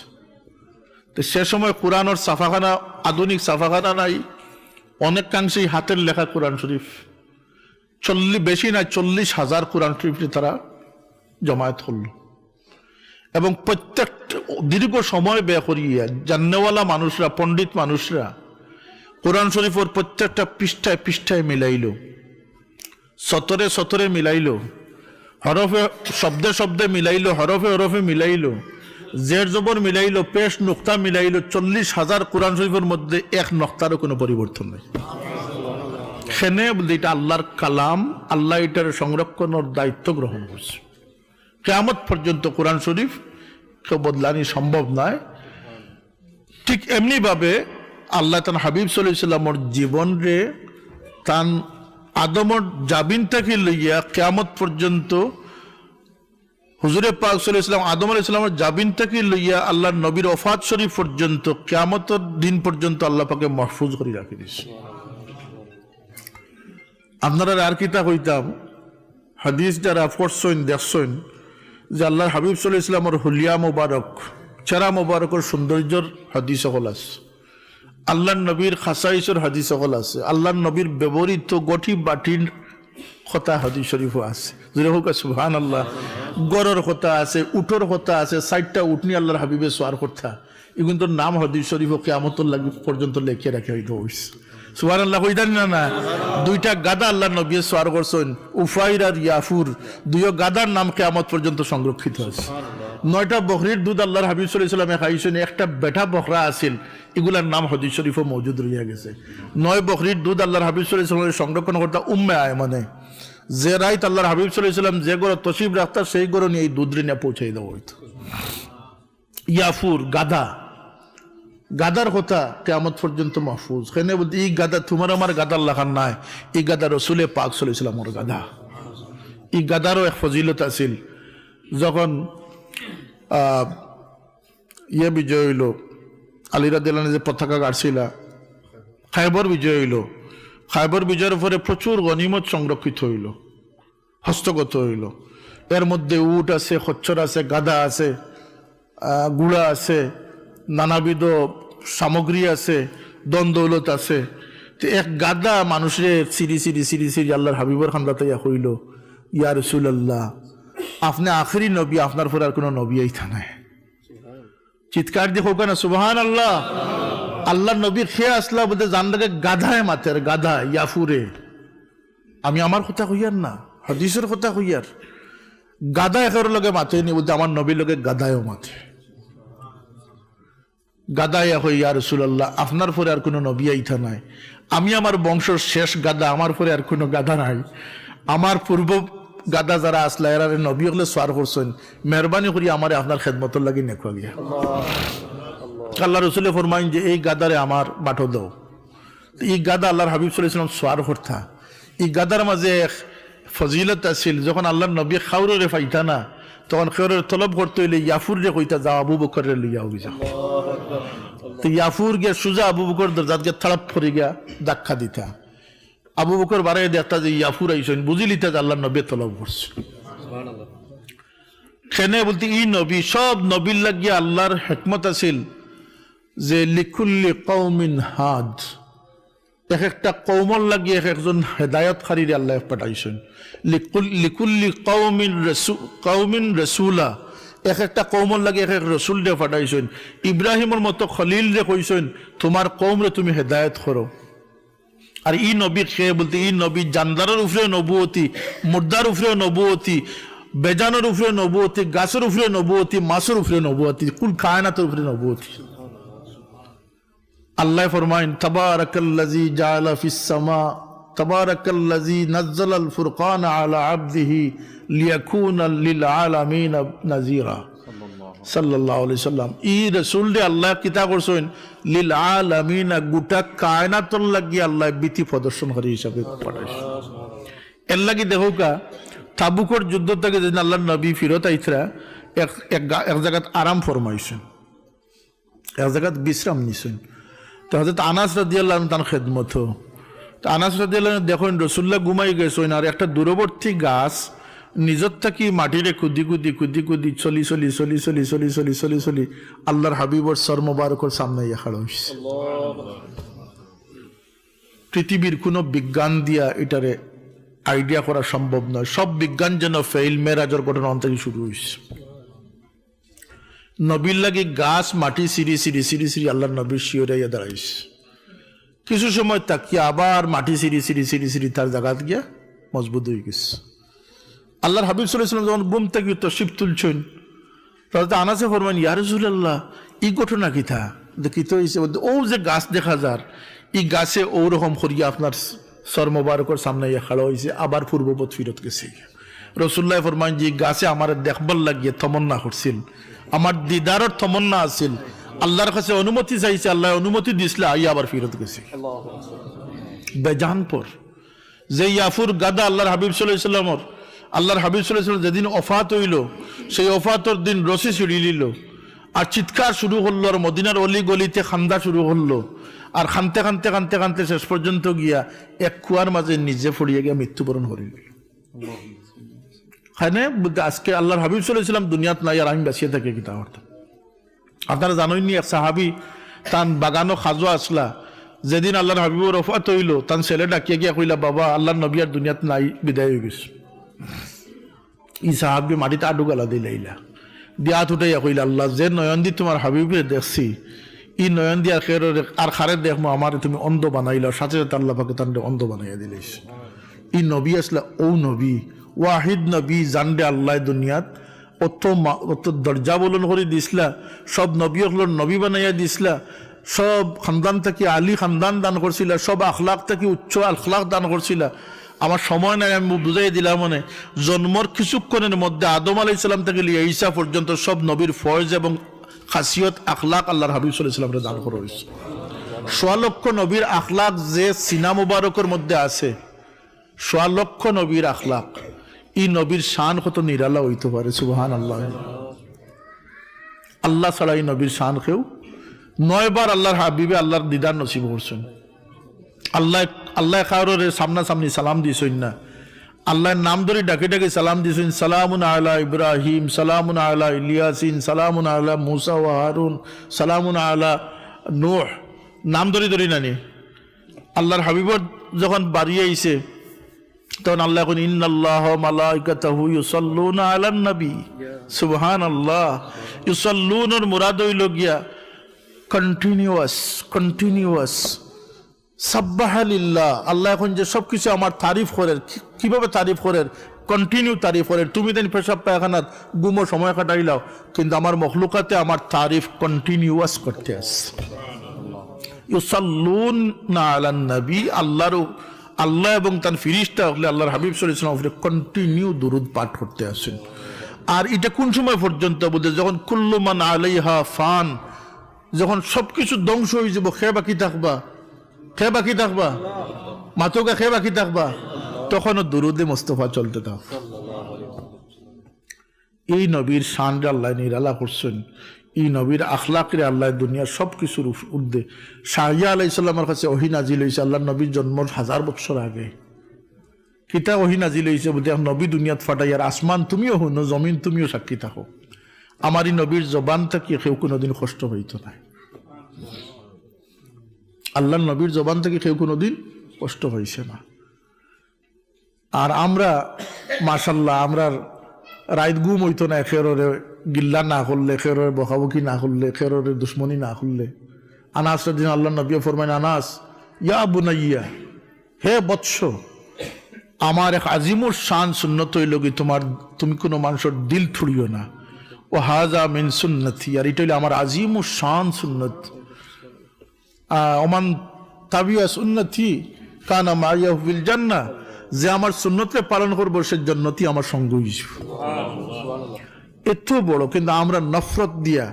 তো সে সময় কোরআনের ছাপাখানা, আধুনিক ছাপাখানা নাই, অনেকাংশেই হাতের লেখা কোরআন শরীফ। বেশি নাই 40,000 কোরআন শরীফে তারা জমায়েত করল। এবং প্রত্যেকটা দীর্ঘ সময় ব্যয় করিয়া জান্নেওয়ালা মানুষরা, পণ্ডিত মানুষরা কোরআন শরীফের প্রত্যেকটা পৃষ্ঠায় পৃষ্ঠায় মিলাইল, সতরে সতরে মিলাইল, হরফে শব্দে শব্দে মিলাইল, হরফে হরফে মিলাইল, জের জবর মিলাইল, পেশ নুক্তা মিলাইল। 40,000 কোরআন শরীফের মধ্যে এক নক্তারও কোনো পরিবর্তন নেই। সেনে এটা আল্লাহর কালাম, আল্লাহ এটার সংরক্ষণের দায়িত্ব গ্রহণ করছে। কিয়ামত পর্যন্ত কোরআন শরীফ কেউ বদলানি সম্ভব নয়। ঠিক এমনি ভাবে আল্লাহ তান হাবিব সাল্লাল্লাহু আলাইহি ওয়াসাল্লামের জীবন রে তান আদমর জাবিন থেকে লইয়া কিয়ামত পর্যন্ত, হুজুরে পাক সাল্লাল্লাহু আলাইহি ওয়াসাল্লাম আদম আলাইহিস সালামের জাবিন থেকে লইয়া আল্লাহর নবীর ওফাত শরীফ পর্যন্ত, কিয়ামতের দিন পর্যন্ত আল্লাহ পাকে মাহফুজ করে রাখি দিয়েছে। আপনারা আর কিতা কইতাম, হাদিস যারা পড়ছেন দেখছেন যে আল্লাহর হাবিব সাল্লাল্লাহু আলাইহি ওয়াসাল্লামের হুলিয়া মুবারক, চেহারা মুবারকের সৌন্দর্যের হাদিস সকল আছে, আল্লাহর নবীর খাসাইসের হাদিস সকল আছে, আল্লাহর নবীর ব্যবহৃত গঠি বাটির কথা হাদিস শরীফও আছে। যেটা হোক সুবহানাল্লাহ। গরর কথা আছে, উটর কথা আছে, 60টা উটনি আল্লাহর হাবিবের সোয়ার কথা, এগুলো তোর নাম হাদিস শরীফ কিয়ামতের লাগি পর্যন্ত লেখে রাখে হইছে। সুবহানাল্লাহ কইতান না? 2টা গাদা আল্লাহর নবী সোয়ার করছেন, উফাইর আর ইয়াফুর, 2 গাদার নাম কিয়ামত পর্যন্ত সংরক্ষিত আছে। 9টা বকরির দুধ আল্লাহর হাবিব সাল্লাল্লাহু আলাইহি ওয়াসাল্লামে খাইছেন, একটা বেটা বকরা আছিল, এগুলার নাম হাদিস শরীফও মওজুদ রইয়া গেছে। 9 বকরির দুধ আল্লাহর হাবিব সাল্লাল্লাহু আলাইহি ওয়াসাল্লাম সংরক্ষণ করতে উম্মে আয়মানে, যে রাইত আল্লাহর হাবিব সাল্লাল্লাহু আলাইহি ওয়াসাল্লাম যে ঘরে তশরিফ রাখতা সেই ঘরে নিয়ে এই দুধ নিয়ে পৌঁছাই দেওয়া হইতো। ইয়াফুর গাদা, গাদার কথা কিয়ামত পর্যন্ত মাহফুজ। কেন বলতে এই গাদা তোমার আমার গাদার লাখান নাই, এই গাদা রাসূলে পাক সাল্লাল্লাহু আলাইহি ওয়াসাল্লামের গাদা। এই গাদারও এক ফজিলত আছিল। যখন বিজয় হইল, আলী রাদিয়াল্লাহু আনহু যে পতাকা গাড়ছিল, খায়বর বিজয় হইল, খায়বর বিজয়ের পরে প্রচুর গনিমত সংরক্ষিত হইল, হস্তগত হইল। এর মধ্যে উট আছে, খচ্চর আছে, গাদা আছে, গুড়া আছে, নানাবিধ সামগ্রী আছে, দন দৌলত আছে। তো এক গাদা মানুষের সিরি সিরি সিরি সিরি আল্লাহর হাবিবর খান্দাতে হইল, ইয়া রাসূলুল্লাহ আপনি আখেরি নবী, আপনার পরে আর কোনো নবী আইতা নাই। চিৎকার দিয়ে হোক না সুবহানাল্লাহ। আল্লাহ নবী খেয়ে আসলা বলতে জানলাকে গাধায় মাথের গাধা ইয়াফুরে, আমি আমার কথা কইয়ার না, হাদিসের কথা কইয়ার। গাধা একের লগে মাথে নি বলতে আমার নবীর লগে গাধায়ও মাথে। গাদা ইয়া হই ইয়া রাসূলুল্লাহ আপনার পরে আর কোনো নবী আইতা নাই, আমি আমার বংশের শেষ গাদা, আমার পরে আর কোনো গাদা নাই। আমার পূর্ব গাদা যারা আসলা এরা নবী হলে সোয়ার করছেন, মেহরবানি করি আমার আপনার খেদমতর লাগি নেখা গিয়া। আল্লাহ রসুলে ফরমাইন যে এই গাদারে আমার বাটো দাও। এই গাদা আল্লাহর হাবিব সাল্লাল্লাহু আলাইহি ওয়াসাল্লাম সোয়ার করতা। এই গাদার মাঝে এক ফজিলত আছিল, যখন আল্লাহর নবী খাউরে পাইতা না তখন খাউরের তলব করতে হইলে ইয়াফুর রে কইতা যাও আবু বকরের লইয়া অভিযা। তো ইয়াফুর গিয়া সুজা আবু বকর দরজাত গিয়া থাড়াপ ফরে গিয়া ধাক্কা দিতা। আবু বকর বাড়াই দেখতা যে ইয়াফুর আইসেন, বুঝি লিতা যে আল্লাহর নবী তলব করছে। সেনে বলতে ই নবী সব নবীর লাগিয়া আল্লাহর হিকমত আছিল যে লিকুল্লি কওমিন হাদ, এক একটা কওমর লাগিয়ে এক একজন হেদায়েতকারী আল্লাহ পাঠাইছেন। লিকুল্লি কওমিন রাসূলা, এক একটা কওমর লাগে এক এক রাসূল দিয়ে পাঠাইছেন। ইব্রাহিমের মতো খলিল রে কইছেন তোমার কওমরে তুমি হেদায়েত করো। আর ই নবী খেয়ে বলতে ই নবী জানদারের উপরে নবুয়তি, মুর্দার উপরে নবুয়তি, বেজানের উপরে নবুয়তি, গাছের উপরে নবুয়তি, মাছের উপরে নবুয়তি, কুল কায়নাতের উপরে নবুয়তি। আল্লাহ ফরমাইন তাবারাকাল্লাযী জাআলা ফিস সামা, তাবারাকাল্লাযী নাযালাল ফুরকানা আলা আবদিহি লিয়াকুনা লিল আলামিন নাযীরা সাল্লাল্লাহু আলাইহি সাল্লাম। ই রাসূল দে আল্লাহ কিতা করছেন লিল আলামিন, গোটা কায়নাতর লাগি আল্লাহ বিধি প্রদর্শনকারী হিসাবে পাঠাইছেন। এর লাগি দেখোকা তাবুকর যুদ্ধ থেকে যেদিন আল্লাহর নবী ফিরত আইতরা এক জায়গাত আরাম ফরমাইছেন, এক জায়গাত বিশ্রাম নিছেন। তো হযরত আনাস রাদিয়াল্লাহু আনহু তার খেদমত, তো আনাস রাদিয়াল্লাহু আনহু দেখেন রাসূলুল্লাহ ঘুমাই গেছেন আর একটা দূরবর্তী গাছ নিজের থাকি মাটিরে কুদি কুদি কুদি কুদি চলি চলি চলি চলি চলি চলি চলি চলি আল্লাহর হাবিবর সর মোবারকের সামনে খাড়া হইছে। পৃথিবীর কোনো বিজ্ঞান দিয়া এটারে আইডিয়া করা সম্ভব নয়। সব বিজ্ঞান যেন ফেইল, মেরাজের ঘটনা অন্তরে শুরু হয়েছে। নবীর লাগে গাছ মাটি সিঁড়ি সিঁড়ি সিঁড়ি সিঁড়ি আল্লাহর নবীর শিওরাইয়া দাঁড়াইছে। কিছু সময় তাকিয়ে আবার মাটি সিঁড়ি সিঁড়ি সিঁড়ি সিঁড়ি তার জায়গাত গিয়া মজবুত হয়ে গেছে। আল্লাহর হাবিব সাল্লাল্লাহু আলাইহি ওয়াসাল্লাম যখন ঘুম থেকে তশরিফ তুলছেন তাহলে আনাসে ফরমান ইয়া রাসূলুল্লাহ এই ঘটনা কিতা দেখিতে হয়েছে। ও যে গাছ দেখা যার এই গাছে ওরকম করিয়া আপনার সর মোবারকের সামনে খাড়া হয়েছে, আবার পূর্ববৎ ফিরত গেছে। রাসূলুল্লাহ ফরমান যে গাছে আমার দেখবার লাগিয়ে তমন্না করছিল, আমার দিদারের তমন্না আছিল, আল্লাহর কাছে অনুমতি চাইছে, আল্লাহ অনুমতি দিয়েছিল, আই আবার ফিরত গেছে। বেজান পর যে ইয়াফুর গাদা আল্লাহর হাবিব সাল্লাল্লাহু আলাইহি ওয়াসাল্লামর, আল্লাহর হাবিব সাল্লাল্লাহু আলাইহি ওয়াসাল্লাম যেদিন ওফাত হইল সেই ওফাতর দিন রশি ছিঁড়ি নিল আর চিৎকার শুরু করলো, আর মদিনার অলি গলিতে খান্দা শুরু করলো, আর খানতে খানতে খানতে খানতে শেষ পর্যন্ত গিয়া এক কুয়ার মাঝে নিজে পড়িয়া গিয়া মৃত্যুবরণ করিল। হ্যাঁ বলতে আজকে আল্লাহর হাবিব সাল্লাল্লাহু আলাইহি ওয়াসাল্লাম দুনিয়াত নাই আর আমি বাঁচিয়ে থাকি কিতা অর্থ। আপনারা জানেননি এক সাহাবি তান বাগানো খাজো আসলা, যেদিন আল্লাহর হাবিবর ওফাত হইল তান ছেলে ডাকিয়া গিয়া কইলা বাবা আল্লাহর নবী আর দুনিয়াত নাই, বিদায় হয়ে গেছে। ই সাহাবি মাটিতে আডু গালা দিলাইলা দিয়াত উঠাইয়া কইলা আল্লাহ যে নয়ন দি তোমার হাবিবে দেখছি ই নয়ন দি আর খারে দেখবো আমার তুমি অন্ধ বানাইলা, সাথে সাথে আল্লাহ পাকে তান্ডে অন্ধ বানাইয়া দিলেছ। ই নবী আসলা ও নবী ওয়াহিদ নবী জানডে আল্লাহ দুনিয়াত অত দরজা বলন করে দিসলা, সব নবী হল নবী বানাইয়া দিসলা, সব খানদান থেকে আলী খানদান দান করছিলা, সব আখলাক থেকে উচ্চ আখলাক দান করছিলা। আমার সময় নাই আমি বুঝাই দিলাম মনে জন্মর কিছুক্ষণের মধ্যে আদম আলাইহিস সালাম থেকে ঈসা পর্যন্ত সব নবীর ফয়জ এবং খাসিয়ত আখলাক আল্লাহর হাবিব সাল্লাল্লাহু আলাইহি ওয়াসাল্লাম দান করা হয়েছে। ১৬ লক্ষ নবীর আখলাক যে সিনা মুবারকের মধ্যে আছে, ১৬ লক্ষ নবীর আখলাক, এই নবীর শান কত নিরালা হইতে পারে। সুবহানাল্লাহ। আল্লাহ ছাড়া এই নবীর শান কেউ ৯ বার আল্লাহর হাবিবে আল্লাহর দিদার নসিব করছেন। আল্লাহ কারোর সামনাসামনি সালাম দিয়েছেন না, আল্লাহর নাম ধরে ডাকে ডাকে সালাম দিয়েছেন। সালামুন আলা ইব্রাহিম, সালামুন আলা ইলিয়াসিন, সালামুন আলা মুসা ওয়া হারুন, সালামুন আলা নূহ, নাম ধরি নানি আল্লাহর হাবিবর যখন বাড়ি আইছে তখন আল্লাহ এখন ইন্নাল্লাহ মালাইকাতাহু ইউসাল্লুনা আলান নবী সুবহানাল্লাহ ইউসাল্লুনার মুরাদ হইল গিয়া কন্টিনিউয়াস সাব্বাহা লিল্লাহ। আল্লাহ এখন যে সব কিছু আমার তারিফ করেন, কিভাবে তারিফ করেন? কন্টিনিউ তারিফ করেন। তুমি দেন পেশাব পায়খানাত গুমো সময় কাটাইলাও, কিন্তু আমার মখলুকাতে আমার তারিফ কন্টিনিউয়াস করতে আছে। ইউসাল্লুনা আলান নবী, আল্লাহ এবং তার ফিরিস্তা হলে আল্লাহর হাবিব সাল্লাল্লাহু আলাইহি ওয়াসাল্লাম কন্টিনিউ দুরুদ পাঠ করতে আসেন। আর এটা কোন সময় পর্যন্ত বলতে, যখন কুল্লু মান আলাইহা ফান, যখন সবকিছু ধ্বংস হয়ে যাব, খে বাকি থাকবা মাতোকা খে বাকি থাকবা, তখনও দুরুদে মুস্তাফা চলতে থাক। এই নবীর শানরে আল্লাহ নিরালা করছেন, এই নবীর আখলাকরে আল্লাহ দুনিয়ার সব কিছুর ঊর্ধ্বে। শাহিয়া আলাইহিস সালামের কাছে ওহী নাজিল হয়েছে আল্লাহ নবীর জন্মের 1000 বছর আগে। কিতা ওহী নাজিল হয়েছে বলতে, নবী দুনিয়াত ফাটাইয়ার আসমান তুমিও হুনো, জমিন তুমিও সাক্ষী থাকো, আমারই নবীর জবান থেকে কেউ কোনোদিন কষ্ট হইত না। আল্লাহ নবীর জবান থেকে কেউ কোনোদিন কষ্ট হয়েছে না। আর আমরা মাশাল্লাহ, আমরা রাইত ঘুম হইতো না খেররে গিল্লা না করলে, খেররে বকাবকি না করলে, খেররে দুশ্মনী না করলে। আনাসের দিন আল্লাহ নবী ফরমাইন, আনাস ইয়া বুনাইয়া, হে বৎস, আমার এক আজিমুর শান সুন্নত হইল কি তুমি কোনো মানুষের দিল থুড়িও না, ও হাজা মিন সুন্নতি, আর এটা হইল আমার আজিমুর শান সুন্নত। ওমান তাবিয়া সুন্নতি কানা মাইয়াহু ফিল জান্নাহ, যে আমার সুন্নতকে পালন করবো সে জান্নাতি আমার সঙ্গ হইছে। এত বড়, কিন্তু আমরা নফরত দিয়া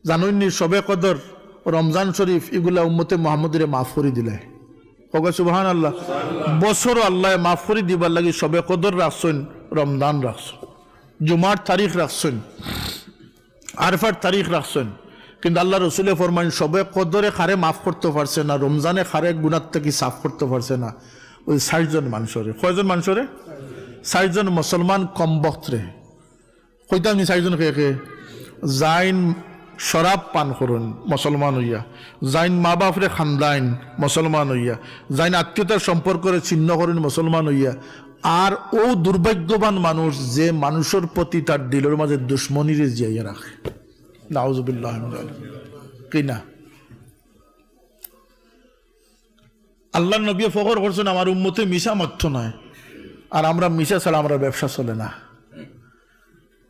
জানুনি সবে কদর, রমজান শরীফ এগুলা উম্মতে মুহাম্মদের মাফ করে দিলে। ওগো সুবহানাল্লাহ, বছর আল্লাহ মাফ করে দিবার লাগি সবে কদর রাখছেন, রমজান রাখছেন, জুমার তারিখ রাখছেন, আরফার তারিখ রাখছেন, কিন্তু আল্লাহ রসুলে ফরমাইন সবে কদরে খারে মাফ করতে পারছে না, রমজানে খারে গুনার থেকে সাফ করতে পারছে না ওই 60 জন মানুষরে। কয়জন মানুষরে? 60 জন মুসলমান কম বক্তরে। কইতাম নি 60 জন কে যাইন শরাব পান করুন মুসলমান হইয়া, যাইন মা বাপরে খান্দাইন মুসলমান হইয়া, যাইন আত্মীয়তার সম্পর্কে ছিন্ন করেন মুসলমান হইয়া। আর ও দুর্ভাগ্যবান মানুষ যে মানুষের প্রতি তার দিলের মাঝে দুশ্মনীরে জিয়াইয়া রাখে। নাউজুবিল্লাহ কি না? আল্লাহ নবী ফখর করছেন আমার উম্মতে মিশা মাত্র নয়, আর আমরা মিশা ছাড়া আমরা ব্যবসা চলে না।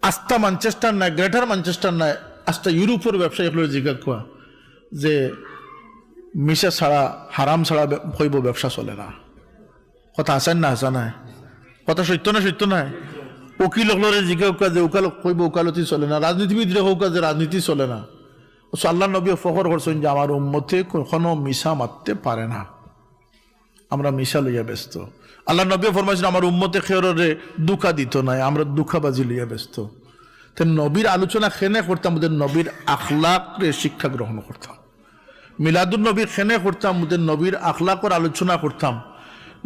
আস্তা ম্যানচেস্টার নাই, গ্রেটার ম্যানচেস্টার নাই, আস্তা ইউরোপের ব্যবসা এগুলো জিজ্ঞাসা কোয়া যে মিশা ছাড়া হারাম ছাড়া হইব ব্যবসা চলে না। কথা আছেন না আসা নাই? কথা সত্য না সত্য নাই? উকিল হলরে জিজ্ঞাসা কোয়া যে উকাল কইব উকালতি চলে না, রাজনীতিবিদরে হোক যে রাজনীতি চলে না। আল্লাহ নবী ফখর করছেন যে আমার উম্মতে কখনো মিশা মারতে পারে না, আমরা মিশা লইয়া ব্যস্ত। আল্লাহ নবী ফরমাইছেন আমার উম্মতে খেয়রে দুঃখা দিত নাই, আমরা দুঃখাবাজি লইয়া ব্যস্ত। তো নবীর আলোচনা খেনে করতাম, ওদের নবীর আখলাকরে শিক্ষা গ্রহণ করতাম। মিলাদুন নবীর খেনে করতাম, ওদের নবীর আখলাকর আলোচনা করতাম,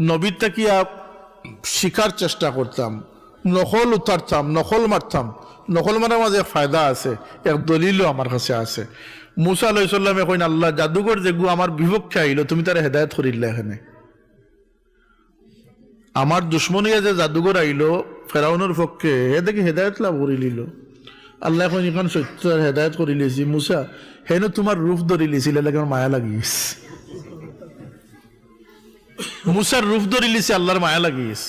নবীর তাকিয়া শিখার চেষ্টা করতাম, নকল উতারতাম, নকল মারতাম। নকল মারার মাঝে ফায়দা আছে, এক দলিলও আমার কাছে আছে। মুসা আলাইহিস সালাম কইন আল্লাহ জাদুঘর যেগু আমার বিপক্ষে আইলো, তুমি তার হেদায়েত করিলে। এখানে আমার দুশ্মনিয়া যে জাদুঘর আইলো ফেরাউনের পক্ষে, হে দেখি হেদায়েত লাভ করি লিল। আল্লাহ এখন এখন সত্য হেদায়েত করে লিছি। মুসা হেন তোমার রূপ ধরি লিছিল, আমার মায়া লাগিস। মুসার রূপ ধরি লিছি, আল্লাহর মায়া লাগিস।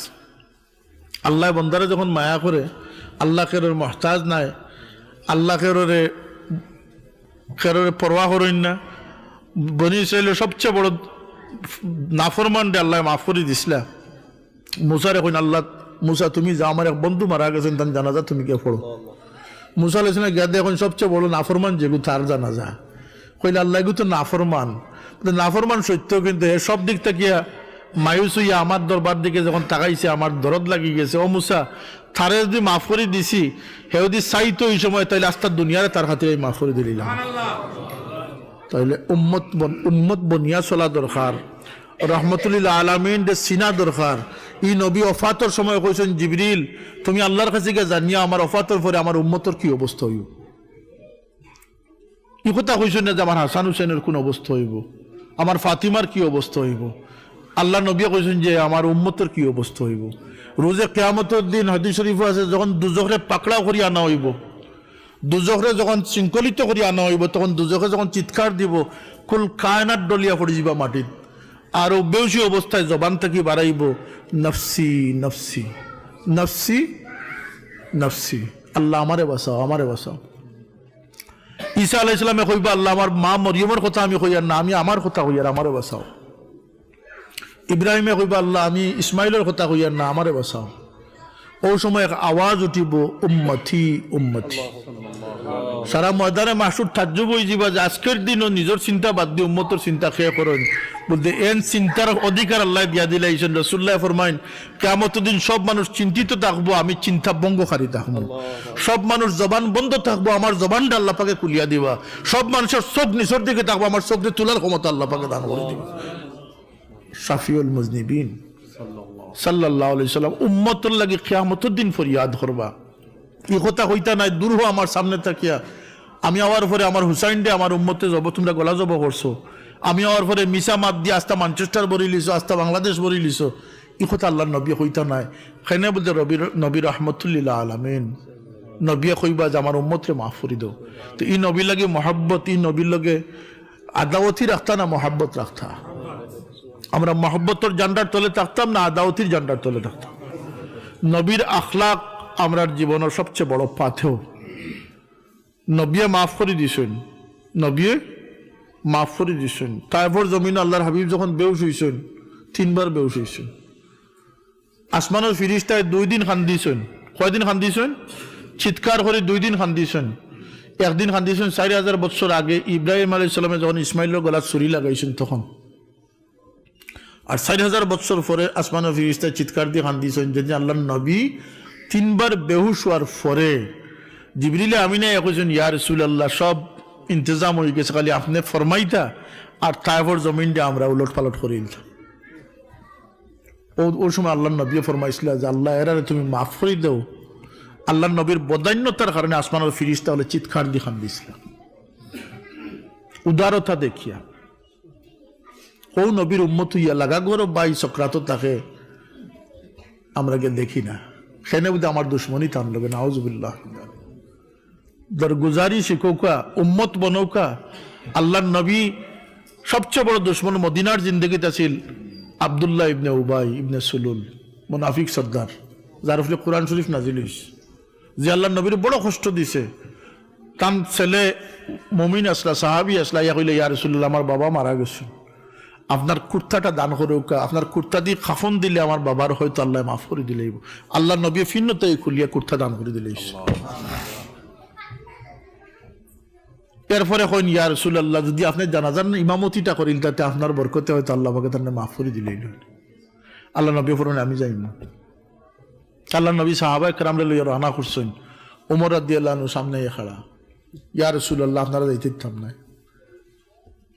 আল্লাহ বন্দারে যখন মায়া করে, আল্লাহ খেরোর মহতাজ নাই, আল্লাহ খেরোরে পরোয়া করেন না। বনি ইসরাইলের সবচেয়ে বড় নাফরমান ডে আল্লাহ মাফ করে দিছিলা। মুসার এখন আল্লাহ, মুসা তুমি যা, আমার এক বন্ধু মারা গেছেন তার জানাজা তুমি কে পড়ো। মুসা আলাইহিস সালাম গিয়ে এখন সবচেয়ে বড় নাফরমান যেগু তার জানাজা। কইলে আল্লাহ এগু তো নাফরমান, নাফরমান সত্য, কিন্তু এ সব দিক থেকে মায়ুস হইয়া আমার দরবার দিকে যখন তাকাইছে আমার দরদ লাগি গেছে। ও মুসা, তারে যদি মাফ করে দিছি, হে যদি চাইতো এই সময়, তাইলে আস্তার দুনিয়ারে তার হাতে মাফ করে দিলাম। তাইলে উম্মত বনিয়া চলা দরকার, রহমতুল্লাহ আলামিন দে সিনা দরকার। ই নবী ওফাতর সময় কইছেন জিবরিল তুমি আল্লাহর কাছে গিয়ে জানিয়া আমার ওফাতর পরে আমার উম্মতর কি অবস্থা হইব। ই কথা কইছেন না যে আমার হাসান হুসেনের কোন অবস্থা হইব, আমার ফাতিমার কি অবস্থা হইব। আল্লাহ নবী কইছেন যে আমার উম্মতের কি অবস্থা হইব। রোজে কিয়ামতের দিন হাদিস শরীফ আছে, যখন দুজখরে পাকড়াও করি আনা হইব, দুজখরে যখন শৃঙ্খলিত করি আনা হইব, তখন দুজখে যখন চিৎকার দিব, কুল কায়নাত ডলিয়া পড়ে যাবা মাটিত, আর ও বেউসি অবস্থায় জবান থেকে বাড়াইব নফসি নফসি নফসি নফসি, আল্লাহ আমারে বাঁচাও, আমারে বাঁচাও। ঈসা আলাইহিস সালামে কইবা আল্লাহ আমার মা মরিয়মের কথা আমি কইয়ার না, আমি আমার কথা কইয়ার, আমারে বাঁচাও। ইব্রাহিমে কইবা আল্লাহ আমি ইসমাইলের কথা কইয়ার না, আমারে বাঁচাও। ও সময় এক আওয়াজ উঠিব উম্মতি উম্মতি। সারা ময়দানে মাসুর তাজ্জুব হয়ে যাবা যে আজকের দিনও নিজের চিন্তা বাদ দিয়ে উম্মতের চিন্তা খেয়ে করেন, বলতে এন চিন্তার অধিকার আল্লাহ দিয়া দিলাইছেন। রাসূলুল্লাহ ফরমাইন কিয়ামতের দিন সব মানুষ চিন্তিত থাকবো, আমি চিন্তা ভঙ্গকারী থাকবো। সব মানুষ জবান বন্ধ থাকবো, আমার জবানটা আল্লাহ পাকে খুলিয়া দিবা। সব মানুষের চোখ নিচের দিকে থাকবো, আমার চোখে তোলার ক্ষমতা আল্লাহ পাকে দান করে দিবা। শাফিউল মুজনিবিন সাল্লাল্লাহু আলাইহি সাল্লাম উম্মতের লাগি কিয়ামতের দিন ফরিয়াদ করবা। এই কথা কইতা নাই দূর হো আমার সামনে থাকিয়া, আমি আওয়ার পরে আমার হুসাইন দে আমার উম্মতে যাব, তোমরা গলা জব করছো। আমি আওয়ার পরে মিসা মাত দিয়ে আস্তা ম্যানচেস্টার বরি লিছো, আস্তা বাংলাদেশ বরি লিছো। এই কথা আল্লাহ নবী কইতা নাই। সেনে বলতে নবী রহমতুল্লিল আলামিন নবী কইবা যে আমার উম্মতরে মাফ করে দাও। তো এই নবীর লাগে মহাব্বত, এই নবীর লগে আদাওয়াতি রাখতা না মহাব্বত রাখতা। আমরা মহব্বতর জান্ডার তলে থাকতাম না আদাওয়াতির জান্ডার তলে থাকতাম। নবীর আখলাক আমরার জীবনের সবচেয়ে বড় পাথেও। নবিয়ে মাফ করে দিছেন, নবিয়ে মাফ করে দিছেন। তারপর জমিন আল্লাহর হাবিব যখন বেউস হইছেন, 3 বার বেউস হইছেন। আসমানের ফিরিস্তায় 2 দিন খান্দিছেন। কয়দিন খান্দিছেন? চিৎকার করে 2 দিন খান্দিছেন। একদিন খান্দিছেন 4000 বছর আগে ইব্রাহিম আলাইহিস সালামে যখন ইসমাইলের গলায় ছুরি লাগাইছেন তখন। আর 4000 বছর পরে আসমানের ফিরিস্তায় চিৎকার দিয়ে খান্দিছেন যে আল্লাহর নবী 3 বার বেহুশ হওয়ার পরে জিবরিল আমিনে কইছেন ইয়া রাসূলুল্লাহ সব ইন্তজাম হয়ে গেছে, খালি আপনি ফরমাইতা আর তারপর জমিন দিয়ে আমরা উলট পালট করে দিতাম। ওই সময় আল্লাহর নবী ফরমাইছিল যে আল্লাহ এরা তুমি মাফ করে দাও। আল্লাহর নবীর বদান্যতার কারণে আসমানের ফিরিস্তা হলে চিৎকার দিয়ে খান্দিছিল। উদারতা দেখিয়া ও নবীর উম্মত হইয়া লাগা গরব বাই সক্রাত তাকে আমরা গে দেখি না। সেনে বুঝে আমার দুশ্মনী টান লগে নাউজুবিল্লাহ। দরগুজারি শিখৌকা, উম্মত বনৌকা। আল্লাহর নবী সবচেয়ে বড় দুশ্মন মদিনার জিন্দগিতে ছিল আব্দুল্লাহ ইবনে উবাই ইবনে সুলুল, মুনাফিক সর্দার, যার উপরে কোরআন শরীফ নাজিল হইছে, যে আল্লাহর নবীর বড় কষ্ট দিছে। তার ছেলে মুমিন আসলা, সাহাবি আসলা, ইয়া কইলে ইয়া রাসূলুল্লাহ আমার বাবা মারা গেছে, আপনার কুর্তাটা দান করুকা, আপনার কুর্তা দিয়ে কাফন দিলে আমার বাবার হয়তো আল্লাহ মাফ করে দিলেই। আল্লাহ নবী ফিন্নতে খুলিয়া কুর্তা দান করে দিলে। এরপরে কইন ইয়া রাসূলুল্লাহ যদি আপনি জানাজার ইমামতিটা করেন তাতে আপনার বরকতে হয়তো আল্লাহ পাকে তার মাফ করে দিলেই। আল্লাহ নবী ফরমান আমি যাই না। আল্লাহ নবী সাহাবায়ে কেরামরে লইয়া রওনা করছেন। ওমর রাদিয়াল্লাহু আনহু সামনে খাড়া, ইয়া রাসূলুল্লাহ আপনারা যাইতে দিতাম না।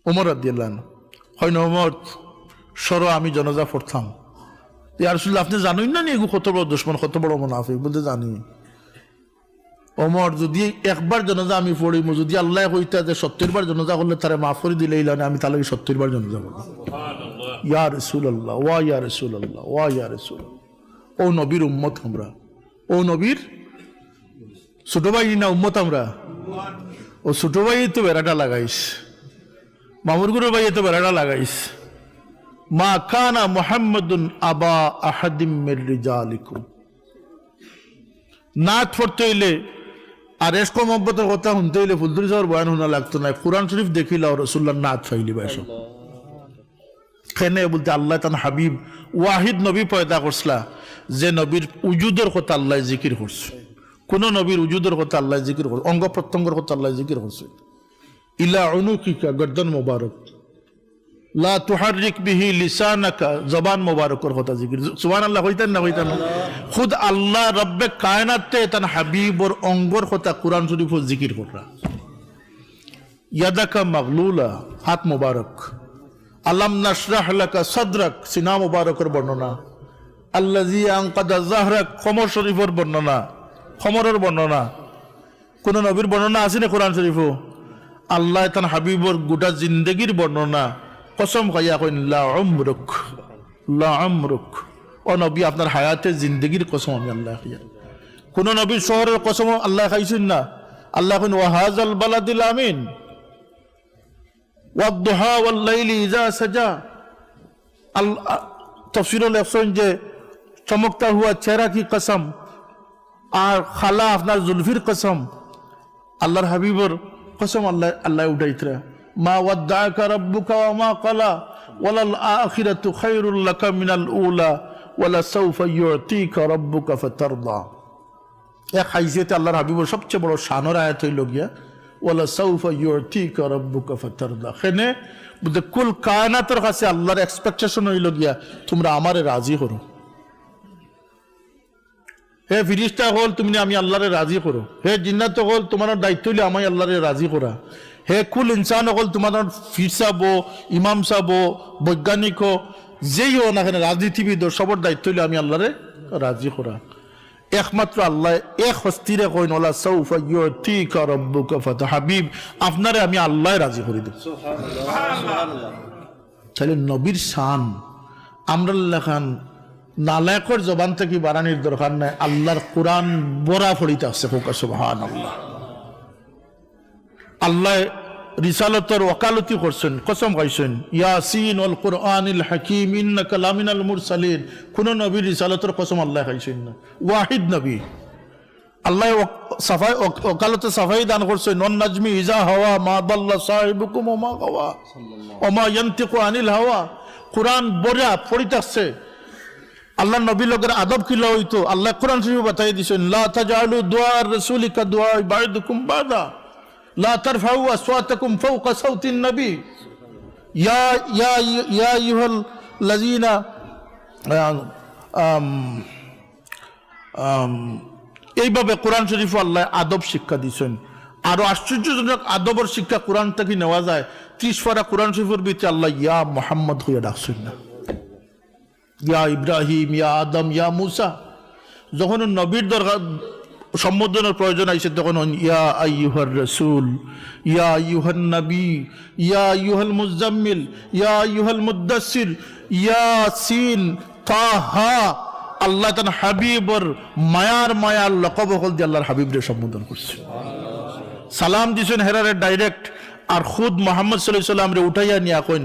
ওমর রাদিয়াল্লাহু আনহু হয় না, ওমর সরো আমি জানাজা পড়তাম। ইয়া রাসূলুল্লাহ আপনি জানেন না এগু কত বড় দুশমন, কত বড় মুনাফিক? বলতে জানি। ওমর যদি একবার জানাজা আমি পড়ি, যদি আল্লাহ কইতা যে 70 বার জানাজা করলে তারে মাফ করে দিলেই না, আমি তাহলে 70 বার জানাজা করব। ইয়া রাসূলুল্লাহ, ওয়া ইয়া রাসূলুল্লাহ, ওয়া ইয়া রাসূল। ও নবীর উম্মত আমরা, ও নবীর ছোট ভাই না উম্মত আমরা। ও ছোট ভাই তো বেড়াটা লাগাইস, মামুর গুরু ভাই তো বেড়াটা লাগাইস। মা কানা মুহাম্মাদুন আবা আহাদিম মির রিজালিকুম। নাত পড়তে হইলে আর এসকো মহব্বতের কথা শুনতে হইলে ফুলদুরি সাহের বয়ান শোনা লাগতো না, কোরআন শরীফ দেখিলাও রাসূলুল্লাহ নাত ফাইলি বাইসো। কেনে বলতে আল্লাহ তান হাবিব ওয়াহিদ নবী পয়দা করছলা যে নবীর উজুদের কথা আল্লাহ জিকির করছে। কোন নবীর উজুদের কথা আল্লাহ জিকির করছে, অঙ্গ প্রত্যঙ্গের কথা আল্লাহ জিকির করছে। ইলা উনুকিকা গর্দন মোবারক, লা তুহারিক বিহি লিসানাকা জবান মোবারকের কথা জিকির। সুবহানাল্লাহ কইতেন না কইতেন? খুদ আল্লাহ রব্বে কায়নাতে তান হাবিবর অঙ্গর কথা কুরআন শরীফ জিকির কররা। ইয়াদাকা মাগলুলা হাত মোবারক, আলাম নাশরাহ লাকা সাদরাক সিনা মোবারকের বর্ণনা, আল্লাযী আনকাদা যাহরাক খমর শরীফের বর্ণনা, খমরের বর্ণনা। কোন নবীর বর্ণনা আছে না কোরআন শরীফও? আল্লাহ তান হাবিবর গোটা জিন্দগির বর্ণনা কসম খাইয়া কইন লা উমরুক, লা উমরুক। ও নবী আপনার হায়াতের জিন্দগির কসম আমি আল্লাহ খাইয়া। কোন নবীর শহরের কসম আল্লাহ খাইছেন না। আল্লাহ কইন ওয়াহাজাল বালাদিল আমিন ওয়াদ-দুহা ওয়াল-লাইলি ইযা সাজা। তফসিরুল আফসান যে চমকতা হুয়া চেহারা কি কসম, আর খালা আপনার জুলফির কসম, আল্লাহর হাবিবর কসম আল্লাহ আল্লাহ উঠাইতরা। মা ওয়াদ্দাআকা রাব্বুকা ওয়া মা ক্বালা ওয়ালাল আখিরাতু খায়রুল লাকা মিনাল উলা ওয়ালা সাউফা ইউতিকা রাব্বুকা ফাতারদা। এক হাইজিয়াতে আল্লাহর হাবিবর সবচেয়ে বড় শানের আয়াত হইল গিয়া ওয়ালা সাউফা ইউতিকা রাব্বুকা ফাতারদা। এখানে বুঝতে কুল কায়নাতের কাছে আল্লাহর এক্সপেকটেশন হইল গিয়া তোমরা আমারে রাজি করো। হে ফিরিস্তা হল তুমি আমি আল্লাহরে রাজি করো। হে জিন্নাত হল তোমার দায়িত্ব হইলে আমি আল্লাহরে রাজি করা। হে কুল ইনসান হল তোমার ফির সাহেব, ইমাম সাহেব, বৈজ্ঞানিক যেই হো না কেন, রাজনীতিবিদ সবর দায়িত্ব হইলে আমি আল্লাহরে রাজি করা। একমাত্র আল্লাহ এক হস্তিরে কইন ওয়ালা সাউফা ইউতিকা রাব্বুকা ফাতা। হাবিব আপনারে আমি আল্লাহ রাজি করে দেব। সুবহানাল্লাহ। তাহলে নবীর শান আমরা লেখান নালায়কর জবান থেকে বাড়ানির দরকার নাই, আল্লাহর কোরআন বরা ফড়িতে আসছে। সুবহানাল্লাহ। আল্লাহ রিসালতর ওকালতি করছেন, কসম খাইছেন ইয়াসিন ওয়াল কুরআনিল হাকীম ইন্নাকা লামিনাল মুরসালিন। কোন নবীর রিসালতর কসম আল্লাহ খাইছেন না, ওয়াহিদ নবী। আল্লাহ সাফাই ওকালতে সাফাই দান করছেন নন নাজমি ইজা হাওয়া মা দাল্লা সাহিবুকুম ওয়া মা গাওয়া ওয়া মা ইয়ানতিকু আনিল হাওয়া। কোরআন বরা ফড়িতে আসছে। আল্লাহ নবী লোকের আদব কিলা হইতো আল্লাহ কোরআন শরীফে বাতাই দিয়েছেন লা তাজালু দুআ রাসূলি কা দুআ বা'দুকুম বাদা লা তারফাউ আসওয়াতাকুম ফাওকা সাউতিন নবী ইয়া ইয়া ইয়া আইয়ুহাল লাযিনা এইভাবে কোরআন শরীফে আল্লাহ আদব শিক্ষা দিয়েছেন। আরো আশ্চর্যজনক আদবের শিক্ষা কোরআন থেকে নেওয়া যায়। 30 পারা কোরআন শরীফের ভিতরে আল্লাহ ইয়া মুহাম্মদ হইয়া ডাকছেন না, ইয়া ইব্রাহিম, ইয়া আদম, ইয়া মুসা। যখন নবীর দরকার সম্বোধনের প্রয়োজন আইছে তখন ইয়া আইয়ুহার রাসূল, ইয়া আইয়ুহান নবী, ইয়া আইয়ুহাল মুজাম্মিল, ইয়া আইয়ুহাল মুদ্দাসসির, ইয়াসিন, তাহা। আল্লাহ তাআলা হাবিবর মায়ার লকব হল দিয়ে আল্লাহর হাবিবরে সম্বোধন করছে। সালাম দিছেন হেরারে ডাইরেক্ট, আর খুদ মোহাম্মদ সাল্লাল্লাহু আলাইহি ওয়াসাল্লাম রে উঠাইয়া নিয়া কইন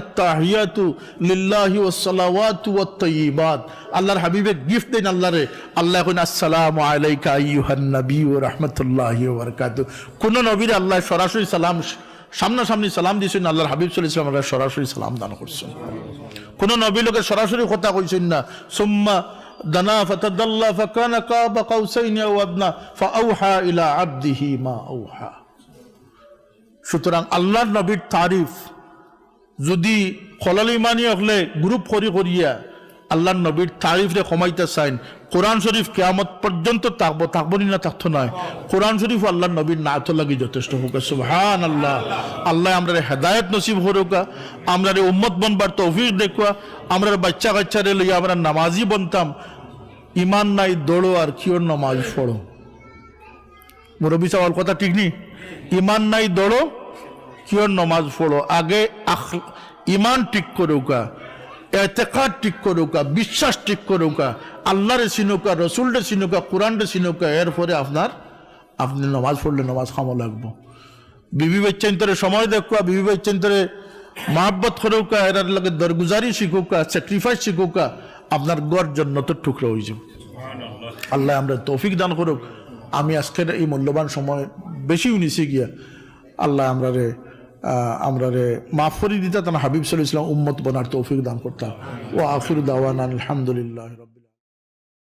আত্তাহিয়াতু লিল্লাহি ওয়াস সালাওয়াতু ওয়াত তাইয়্যিবাত। আল্লাহর হাবিবে গিফট দেন আল্লাহরে। আল্লাহ কইন আসসালামু আলাইকা আইয়ুহান নবী ওয়া রাহমাতুল্লাহি ওয়া বারাকাতুহু। কোন নবীর আল্লাহ সরাসরি সালাম সামনাসামনি সালাম দিয়েছেন, আল্লাহর হাবিব সাল্লাল্লাহু আলাইহি ওয়াসাল্লাম সরাসরি সালাম দান করছেন। কোন নবী লোকের সরাসরি কথা কইছেন না। সুম্মা দানা ফাতাদাল্লা ফাকানা কাবা কাউসাইনি আও আদনা ফাআউহা ইলা আবদিহি মা আউহা। সুতরাং আল্লাহর নবীর তারিফ যদি খলাল ইমানি হলে গ্রুপ করিয়া আল্লাহর নবীর তারিফ রে কমাইতে চাইন, কোরআন শরীফ কিয়ামত পর্যন্ত থাকবো না থাকতো নয়। কোরআন শরীফ আল্লাহর নবীর নাত লাগি যথেষ্ট হোক। সুবহানাল্লাহ। আল্লাহ আমরা হেদায়েত নসিব হরুকা, আমরা উম্মত বনবার তৌফিক দেখুয়া, আমরা বাচ্চা কাচ্চারে লইয়া আমরা নামাজি বনতাম। ইমান নাই দৌড়ো আর কিওর নামাজ পড়ো। মুরব্বী সাহেব কথা ঠিক নেই? ইমান নাই দৌড়ো কিওর নামাজ পড়ো। আগে ইমান ঠিক করুকা, এতেকাদ ঠিক করুকা, বিশ্বাস ঠিক করুকা, আল্লাহরে চিনুকা, রসুলরে চিনুকা, কোরআনরে চিনুকা। এরপরে আপনি নামাজ পড়লে নামাজ খামো লাগবো। বিবি বাচ্চান্তরে সময় দেখুকা, বিবি বাচ্চান্তরে মহাব্বত করুকা, এরার লগে দরগুজারি শিখুকা, স্যাক্রিফাইস শিখুকা, আপনার গড় জান্নাতের টুকরা হয়ে যাবে। আল্লাহ আমরা তৌফিক দান করুক। আমি আজকের এই মূল্যবান সময় বেশি নিছি গিয়া আল্লাহ আমরারে মাফ করে দিতা, তার হাবিব সাল্লাল্লাহু আলাইহি ওয়াসাল্লাম উম্মত বনার তৌফিক দান করতাম। ওয়া আখিরু দাওয়ানা আলহামদুলিল্লাহি রাব্বিল